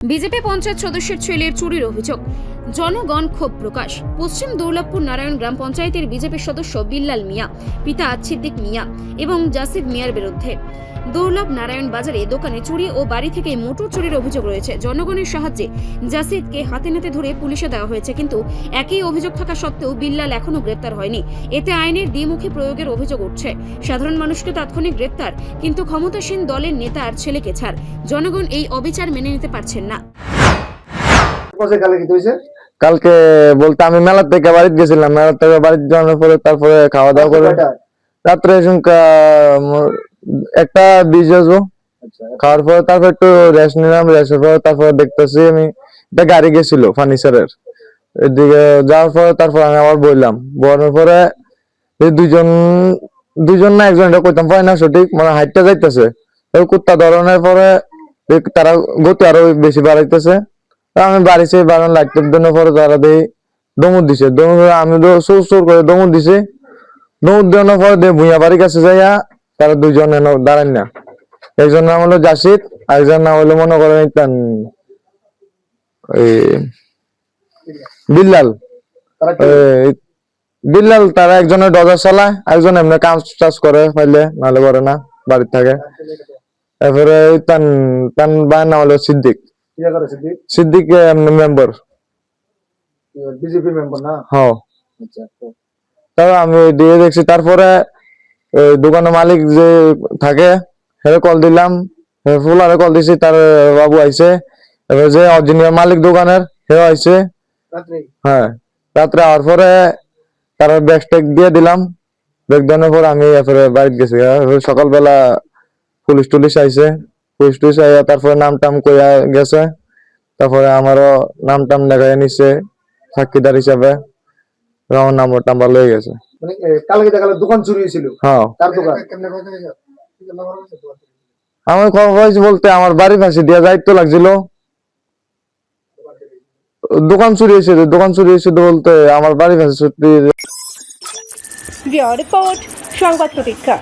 BJP panchayat সদস্যের ছেলের চুরির অভিযোগ, জনগণ ক্ষোভ প্রকাশ। পশ্চিম দুর্লভপুর নারায়ণ গ্রাম পঞ্চায়েতের বিজেপি সদস্য বিল্লাল মিয়া, পিতা সিদ্দিক মিয়া এবং জাসিদ মিয়ার বিরুদ্ধে দুর্লভ নারায়ণ বাজারে দোকানে চুরি ও বাড়ি থেকে মোটর চুরির অভিযোগ রয়েছে। জনগণের সাহায্যে জাসিদকে হাতে নাতে ধরে পুলিশে দেওয়া হয়েছে, কিন্তু একই অভিযোগ থাকা সত্ত্বেও বিল্লাল এখনো গ্রেপ্তার হয়নি। এতে আইনের দ্বিমুখী প্রয়োগের অভিযোগ উঠছে। সাধারণ মানুষকে তাৎক্ষণিক গ্রেপ্তার, কিন্তু ক্ষমতাসীন দলের নেতা আর ছেলেকে ছাড়। জনগণ এই অবিচার মেনে নিতে পারছেন না। কালকে বলতে আমি মেলা থেকে বাড়িতে গেছিলাম, মেলা থেকে বাড়িতে যাওয়ার পরে তারপরে খাওয়া দাওয়া করে রাত্রে একটা 20 বাজবো। খাওয়ার পরে তারপর একটু রেস্ট নিলাম, রেস্টের পরে তারপরে দেখতেছি আমি একটা গাড়ি গেছিল ফার্নিচারের এদিকে যাওয়ার পরে তারপর আমি আবার বললাম, বলার পরে দুইজন না একজন এটা কইতাম পাই না সঠিক, মানে হাইটটা যাইতেছে কুত্তা ধরনের পরে তারা গতি আরো বেশি বাড়াইতেছে। আমি বাড়িতে বাগান লাগতে দেওয়ার পরে তারা দিয়ে দমুর দিছে, আমি সুর সুর করে দমুর দিছি। দমুর দেওয়ার পরে দিয়ে ভুইয়া বাড়ির কাছে যাইয়া তারা দুইজন দাঁড়ান না, একজন নাম হলো জাসিদ, আরেকজন নাম হলো মনে করেন বিল্লাল। বিল্লাল তারা একজনের ডজার চালায়, একজন এমনি কাজ টাজ করে পাইলে, নাহলে করে না, বাড়িতে থাকে। তারপরে তান ভাইয়ের নাম হলো Siddique. Siddique member, BJP member না? হ্যাঁ। তারপর আমি দিয়ে দেখছি, তারপরে দোকানের মালিক যে থাকে হেরে কল দিলাম, ফুলারে কল দিছি, তার বাবু আইছে। এবার যে অরিজিনাল মালিক দোকানের হেও আইছে। হ্যাঁ, রাত্রে আওয়ার পরে তার ব্যাগ ট্যাগ দিয়ে দিলাম। ব্যাগ দেওয়ার পর আমি এরপরে বাড়িতে গেছি। সকালবেলা পুলিশ টুলিশ আইছে, পুলিশ টুলিশ আইয়া তারপরে নাম টাম কইয়া গেছে। তারপরে আমারও নাম টাম দেখাই নিচ্ছে সাক্ষীদার হিসাবে, আমার নাম্বার টাম্বার লয়ে গেছে। কালকে দেখালো দোকান চুরি হয়েছিল। হ্যাঁ, তার দোকান আমার খবর পাইছি বলতে আমার বাড়ির পাশে দিয়ে যাইতে লাগছিল, দোকান চুরি হয়েছে। দোকান চুরি হয়েছে বলতে আমার বাড়ির পাশে রিপোর্ট সংবাদ প্রতীক্ষা।